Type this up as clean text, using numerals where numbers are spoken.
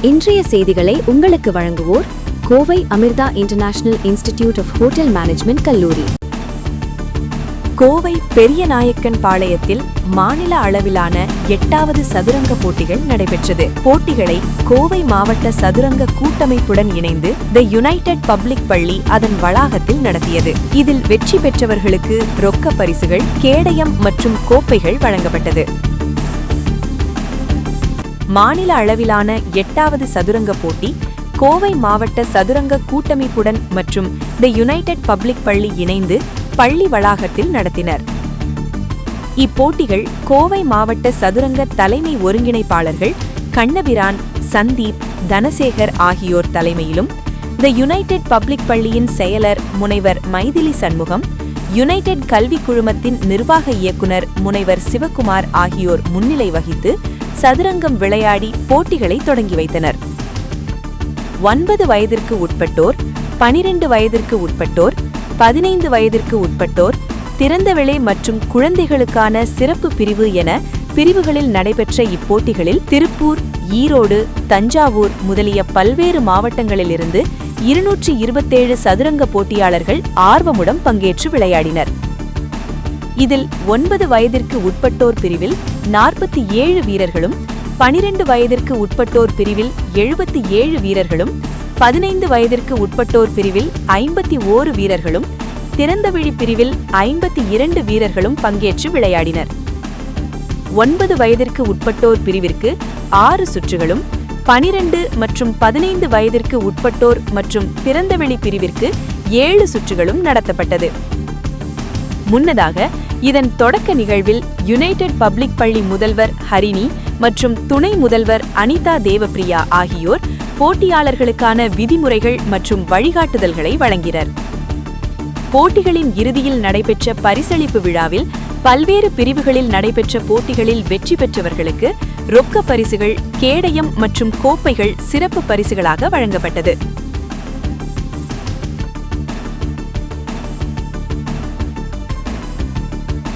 இன்றைய செய்திகளை உங்களுக்கு வழங்குவோர் Kovai Amrita International Institute of Hotel Management கல்லூரி. கோவை பெரியநாயக்கன் பாளையத்தில் மாநில அளவிலான 8வது சதுரங்க போட்டிகள் நடைபெற்றது. போட்டிகளை கோவை மாவட்ட சதுரங்க கூட்டமைப்புடன் இணைந்து தி யுனைடெட் பப்ளிக் பள்ளி அதன் வளாகத்தில் நடத்தியது. இதில் வெற்றி பெற்றவர்களுக்கு ரொக்க பரிசுகள், கேடயம் மற்றும் கோப்பைகள் வழங்கப்பட்டது. மாநில அளவிலான 8வது சதுரங்க போட்டி கோவை மாவட்ட சதுரங்க கூட்டமைப்புடன் மற்றும் தி யுனைடெட் பப்ளிக் பள்ளி இணைந்து பள்ளி வளாகத்தில் நடத்தினர். இப்போட்டிகள் கோவை மாவட்ட சதுரங்க தலைமை ஒருங்கிணைப்பாளர்கள் கண்ணபிரான், சந்தீப், தனசேகர் ஆகியோர் தலைமையிலும், தி யுனைடெட் பப்ளிக் பள்ளியின் செயலர் முனைவர் மைதிலி சண்முகம், யுனைடெட் கல்வி குழுமத்தின் நிர்வாக இயக்குனர் முனைவர் சிவகுமார் ஆகியோர் முன்னிலை வகித்து சதுரங்கம் விளையாடி போட்டிகளை தொடங்கி வைத்தனர். 9 வயதிற்கு உட்பட்டோர், 12 வயதிற்கு உட்பட்டோர், 15 வயதிற்கு உட்பட்டோர், திறந்தவெளி மற்றும் குழந்தைகளுக்கான சிறப்பு பிரிவு என பிரிவுகளில் நடைபெற்ற இப்போட்டிகளில் திருப்பூர், ஈரோடு, தஞ்சாவூர் முதலிய பல்வேறு மாவட்டங்களிலிருந்து 227 சதுரங்க போட்டியாளர்கள் ஆர்வமுடன் பங்கேற்று விளையாடினர். இதில் 9 வயதிற்கு உட்பட்டோர் பிரிவில் 47 வீரர்களும், 12 வயதிற்கு உட்பட்டோர் பிரிவில் 77 வீரர்களும், 15 வயதிற்கு உட்பட்டோர் பிரிவில் 51 வீரர்களும், திறந்தவெளி பிரிவில் 52 வீரர்களும் பங்கேற்று விளையாடினர். 9 வயதிற்கு உட்பட்டோர் பிரிவிற்கு 6 சுற்றுகளும், 12 மற்றும் 15 வயதிற்கு உட்பட்டோர் மற்றும் திறந்தவெளி பிரிவிற்கு 7 சுற்றுகளும் நடத்தப்பட்டது. முன்னதாக இதன் தொடக்க நிகழ்வில் யுனைடெட் பப்ளிக் பள்ளி முதல்வர் ஹரிணி மற்றும் துணை முதல்வர் அனிதா தேவப்பிரியா ஆகியோர் போட்டியாளர்களுக்கான விதிமுறைகள் மற்றும் வழிகாட்டுதல்களை வழங்கினர். போட்டிகளின் இறுதியில் நடைபெற்ற பரிசளிப்பு விழாவில் பல்வேறு பிரிவுகளில் நடைபெற்ற போட்டிகளில் வெற்றி பெற்றவர்களுக்கு ரொக்க பரிசுகள், கேடயம் மற்றும் கோப்பைகள் சிறப்பு பரிசுகளாக வழங்கப்பட்டது.